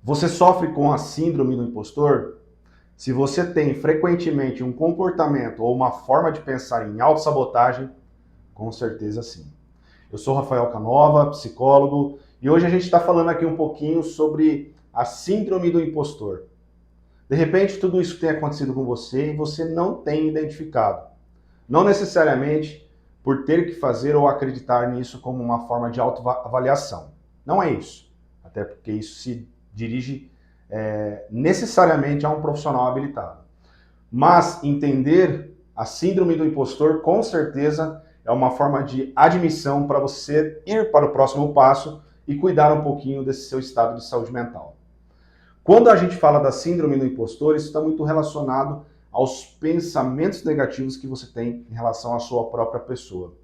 Você sofre com a síndrome do impostor? Se você tem frequentemente um comportamento ou uma forma de pensar em autossabotagem, com certeza sim. Eu sou Rafael Canova, psicólogo, e hoje a gente está falando aqui um pouquinho sobre a síndrome do impostor. De repente, tudo isso tem acontecido com você e você não tem identificado. Não necessariamente por ter que fazer ou acreditar nisso como uma forma de autoavaliação. Não é isso. Até porque isso se dirige necessariamente a um profissional habilitado. Mas entender a síndrome do impostor, com certeza, é uma forma de admissão para você ir para o próximo passo e cuidar um pouquinho desse seu estado de saúde mental. Quando a gente fala da síndrome do impostor, isso está muito relacionado aos pensamentos negativos que você tem em relação à sua própria pessoa.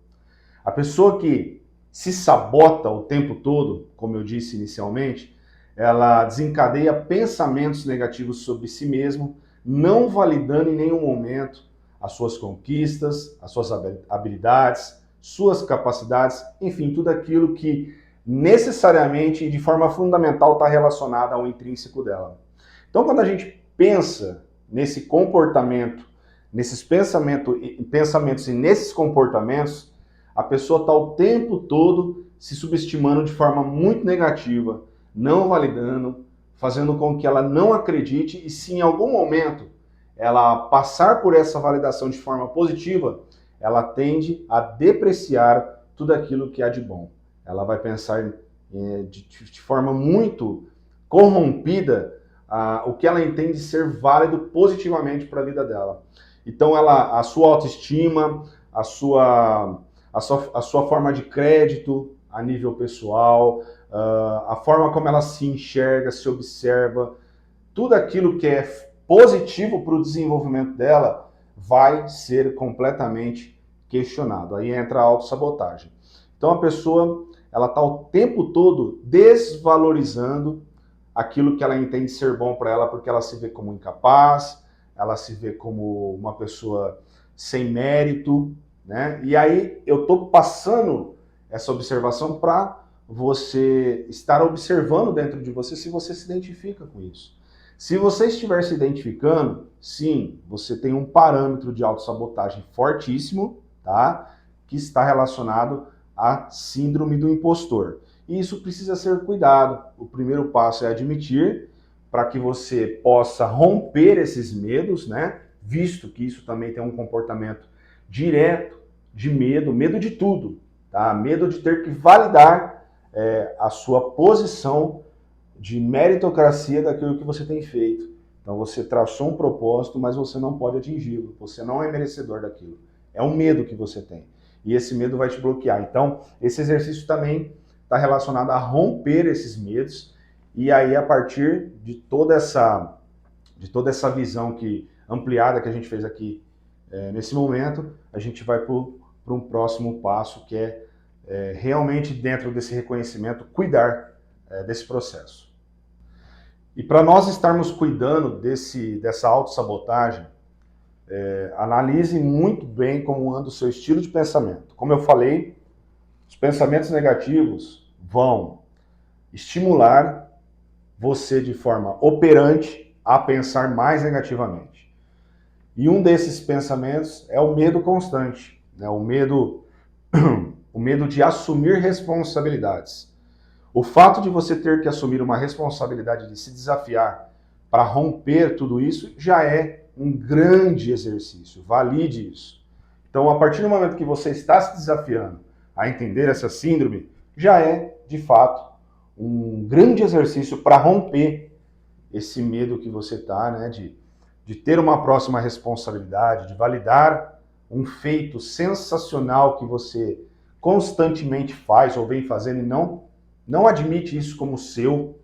A pessoa que se sabota o tempo todo, como eu disse inicialmente, ela desencadeia pensamentos negativos sobre si mesmo, não validando em nenhum momento as suas conquistas, as suas habilidades, suas capacidades, enfim, tudo aquilo que necessariamente e de forma fundamental está relacionada ao intrínseco dela. Então, quando a gente pensa nesse comportamento, nesses pensamentos e nesses comportamentos, a pessoa está o tempo todo se subestimando de forma muito negativa, não validando, fazendo com que ela não acredite e se em algum momento ela passar por essa validação de forma positiva, ela tende a depreciar tudo aquilo que há de bom. Ela vai pensar de forma muito corrompida o que ela entende ser válido positivamente para a vida dela. Então, a sua autoestima, a sua forma de crédito a nível pessoal, a forma como ela se enxerga, se observa, tudo aquilo que é positivo para o desenvolvimento dela vai ser completamente questionado. Aí entra a autossabotagem. Então a pessoa ela está o tempo todo desvalorizando aquilo que ela entende ser bom para ela, porque ela se vê como incapaz, ela se vê como uma pessoa sem mérito, né? E aí eu estou passando essa observação para você estar observando dentro de você se você se identifica com isso. Se você estiver se identificando, sim, você tem um parâmetro de autossabotagem fortíssimo, tá? Que está relacionado à síndrome do impostor. E isso precisa ser cuidado. O primeiro passo é admitir, para que você possa romper esses medos, né? Visto que isso também tem um comportamento direto de medo, medo de tudo, tá? Medo de ter que validar a sua posição de meritocracia daquilo que você tem feito. Então você traçou um propósito, mas você não pode atingi-lo. Você não é merecedor daquilo. É um medo que você tem. E esse medo vai te bloquear. Então, esse exercício também está relacionado a romper esses medos. E aí, a partir de toda essa visão ampliada que a gente fez aqui nesse momento, a gente vai para um próximo passo, que é realmente, dentro desse reconhecimento, cuidar desse processo. E para nós estarmos cuidando dessa autossabotagem, analise muito bem como anda o seu estilo de pensamento. Como eu falei, os pensamentos negativos vão estimular você de forma operante a pensar mais negativamente. E um desses pensamentos é o medo constante, né? o medo de assumir responsabilidades. O fato de você ter que assumir uma responsabilidade de se desafiar para romper tudo isso já é um grande exercício. Valide isso. Então, a partir do momento que você está se desafiando a entender essa síndrome, já é, de fato, um grande exercício para romper esse medo que você está, né, de ter uma próxima responsabilidade, de validar um feito sensacional que você constantemente faz ou vem fazendo e não admite isso como seu,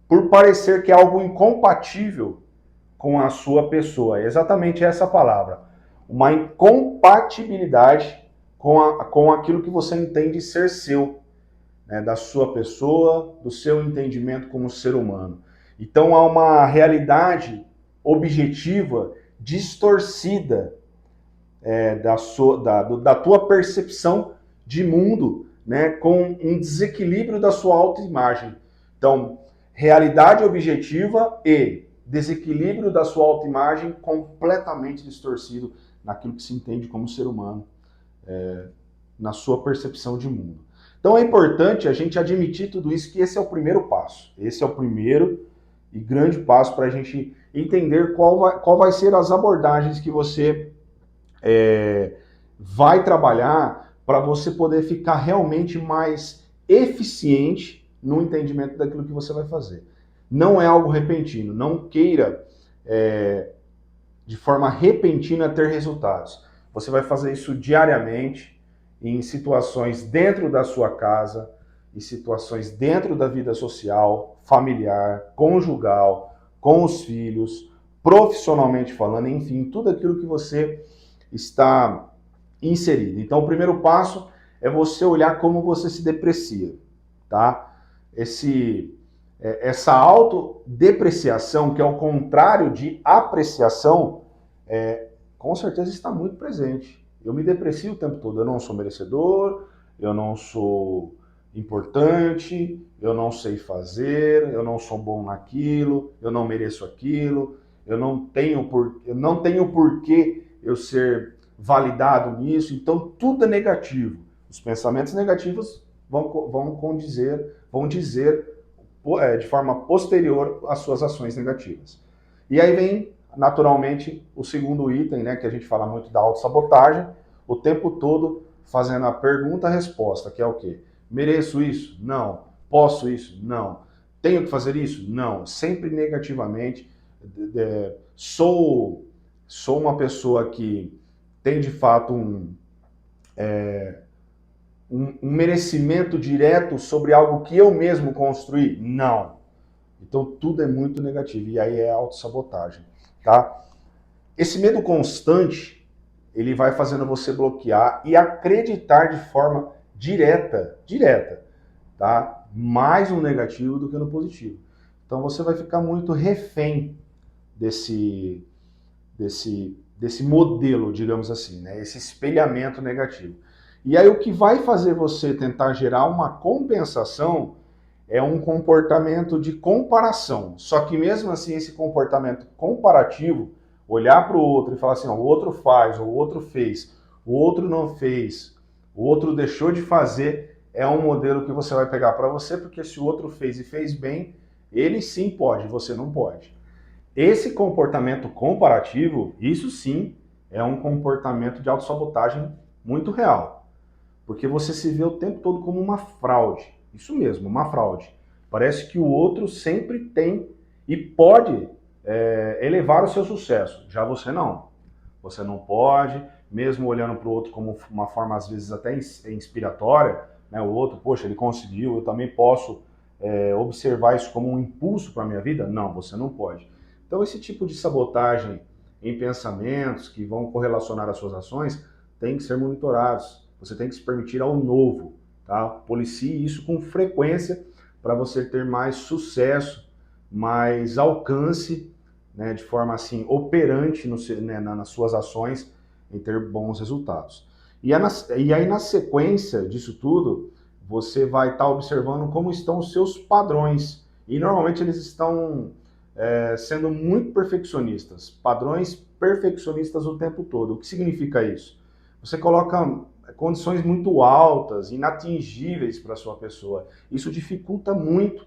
por parecer que é algo incompatível com a sua pessoa. É exatamente essa palavra. Uma incompatibilidade com aquilo que você entende ser seu, né, da sua pessoa, do seu entendimento como ser humano. Então há uma realidade objetiva distorcida da tua percepção de mundo, né, com um desequilíbrio da sua autoimagem. Então, realidade objetiva e desequilíbrio da sua autoimagem completamente distorcido naquilo que se entende como ser humano, na sua percepção de mundo. Então é importante a gente admitir tudo isso, que esse é o primeiro passo. Esse é o primeiro e grande passo para a gente entender qual vai ser as abordagens que você vai trabalhar para você poder ficar realmente mais eficiente no entendimento daquilo que você vai fazer. Não é algo repentino, não queira de forma repentina ter resultados. Você vai fazer isso diariamente, em situações dentro da sua casa, em situações dentro da vida social, familiar, conjugal, com os filhos, profissionalmente falando, enfim, tudo aquilo que você está inserido. Então, o primeiro passo é você olhar como você se deprecia, tá? Essa autodepreciação, que é o contrário de apreciação, com certeza está muito presente. Eu me deprecio o tempo todo. Eu não sou merecedor, eu não sou importante, eu não sei fazer, eu não sou bom naquilo, eu não mereço aquilo, eu não tenho porquê eu ser validado nisso. Então tudo é negativo. Os pensamentos negativos vão dizer de forma posterior às suas ações negativas. E aí vem naturalmente o segundo item, né, que a gente fala muito da autossabotagem, o tempo todo fazendo a pergunta-resposta, que é o quê? Mereço isso? Não. Posso isso? Não. Tenho que fazer isso? Não. Sempre negativamente. Sou uma pessoa que tem de fato um merecimento direto sobre algo que eu mesmo construí? Não. Então tudo é muito negativo, e aí é autossabotagem, tá? Esse medo constante, ele vai fazendo você bloquear e acreditar de forma direta, tá? Mais no negativo do que no positivo. Então você vai ficar muito refém desse modelo, digamos assim, né? Esse espelhamento negativo. E aí o que vai fazer você tentar gerar uma compensação é um comportamento de comparação. Só que mesmo assim, esse comportamento comparativo, olhar para o outro e falar assim, ó, o outro faz, o outro fez, o outro não fez, o outro deixou de fazer, é um modelo que você vai pegar para você, porque se o outro fez e fez bem, ele sim pode, você não pode. Esse comportamento comparativo, isso sim, é um comportamento de autossabotagem muito real. Porque você se vê o tempo todo como uma fraude. Isso mesmo, uma fraude. Parece que o outro sempre tem e pode elevar o seu sucesso. Já você não. Você não pode, mesmo olhando para o outro como uma forma, às vezes, até inspiratória, né? O outro, poxa, ele conseguiu, eu também posso observar isso como um impulso para a minha vida? Não, você não pode. Então, esse tipo de sabotagem em pensamentos que vão correlacionar as suas ações tem que ser monitorados. Você tem que se permitir ao novo, tá? Policie isso com frequência para você ter mais sucesso, mais alcance, né, de forma assim operante nas suas ações, em ter bons resultados. E aí na sequência disso tudo, você vai estar observando como estão os seus padrões. E normalmente eles estão sendo muito perfeccionistas, padrões perfeccionistas o tempo todo. O que significa isso? Você coloca condições muito altas, inatingíveis para a sua pessoa. Isso dificulta muito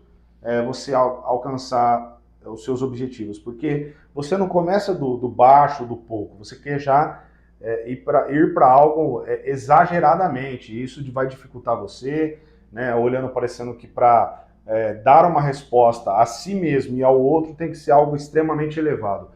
você alcançar os seus objetivos, porque você não começa do baixo, do pouco, você quer já ir para algo exageradamente. Isso vai dificultar você, né, olhando, parecendo que para dar uma resposta a si mesmo e ao outro tem que ser algo extremamente elevado.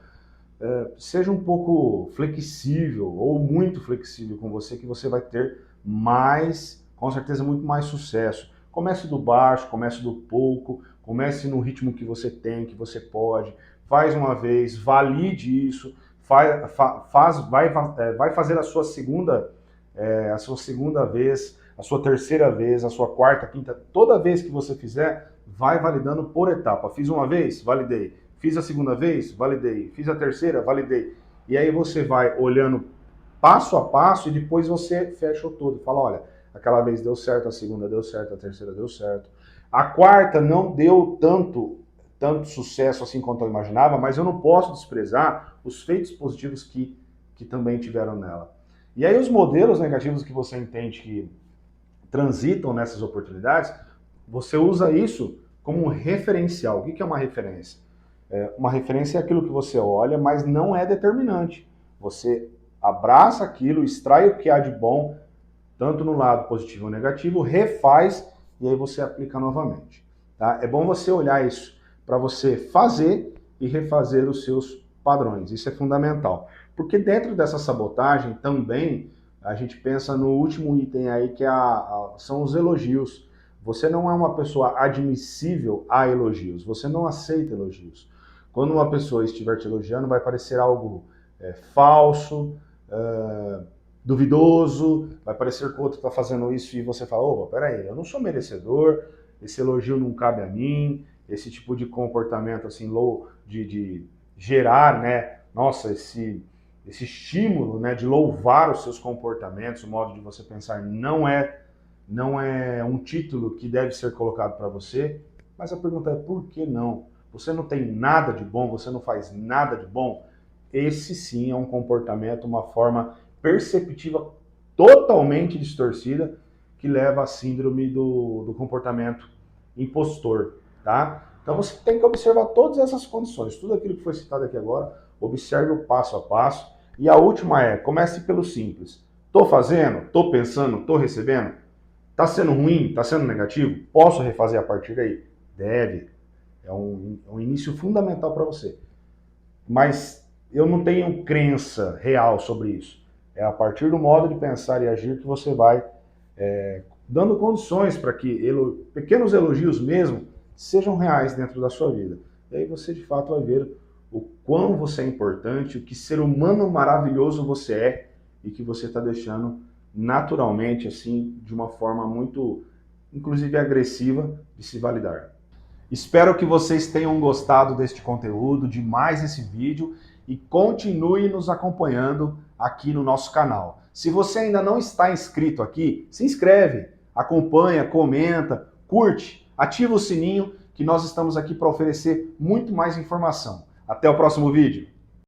Seja um pouco flexível ou muito flexível com você, que você vai ter mais, com certeza, muito mais sucesso. Comece do baixo, comece do pouco, comece no ritmo que você tem, que você pode. Faz uma vez, valide isso, vai fazer a sua segunda vez, a sua terceira vez, a sua quarta, quinta. Toda vez que você fizer, vai validando por etapa. Fiz uma vez, validei. Fiz a segunda vez, validei. Fiz a terceira, validei. E aí você vai olhando passo a passo e depois você fecha o todo. Fala, olha, aquela vez deu certo, a segunda deu certo, a terceira deu certo. A quarta não deu tanto tanto sucesso assim quanto eu imaginava, mas eu não posso desprezar os feitos positivos que também tiveram nela. E aí os modelos negativos que você entende que transitam nessas oportunidades, você usa isso como um referencial. O que é uma referência? Uma referência é aquilo que você olha, mas não é determinante. Você abraça aquilo, extrai o que há de bom, tanto no lado positivo ou negativo, refaz e aí você aplica novamente. Tá? É bom você olhar isso para você fazer e refazer os seus padrões. Isso é fundamental. Porque dentro dessa sabotagem também a gente pensa no último item aí que são os elogios. Você não é uma pessoa admissível a elogios, você não aceita elogios. Quando uma pessoa estiver te elogiando, vai parecer algo falso, duvidoso, vai parecer que o outro está fazendo isso e você fala, opa, peraí, eu não sou merecedor, esse elogio não cabe a mim, esse tipo de comportamento assim, de gerar, né, nossa, esse estímulo, né, de louvar os seus comportamentos, o modo de você pensar não é um título que deve ser colocado para você, mas a pergunta é por que não? Você não tem nada de bom, você não faz nada de bom? Esse sim é um comportamento, uma forma perceptiva totalmente distorcida que leva à síndrome do comportamento impostor, tá? Então você tem que observar todas essas condições, tudo aquilo que foi citado aqui agora, observe o passo a passo. E a última comece pelo simples. Tô fazendo? Tô pensando? Tô recebendo? Tá sendo ruim? Tá sendo negativo? Posso refazer a partir daí? Deve. É um início fundamental para você. Mas eu não tenho crença real sobre isso. É a partir do modo de pensar e agir que você vai dando condições para que pequenos elogios mesmo sejam reais dentro da sua vida. E aí você de fato vai ver o quão você é importante, o que ser humano maravilhoso você é e que você está deixando naturalmente, assim, de uma forma muito, inclusive agressiva, de se validar. Espero que vocês tenham gostado deste conteúdo, de mais esse vídeo e continue nos acompanhando aqui no nosso canal. Se você ainda não está inscrito aqui, se inscreve, acompanha, comenta, curte, ativa o sininho que nós estamos aqui para oferecer muito mais informação. Até o próximo vídeo.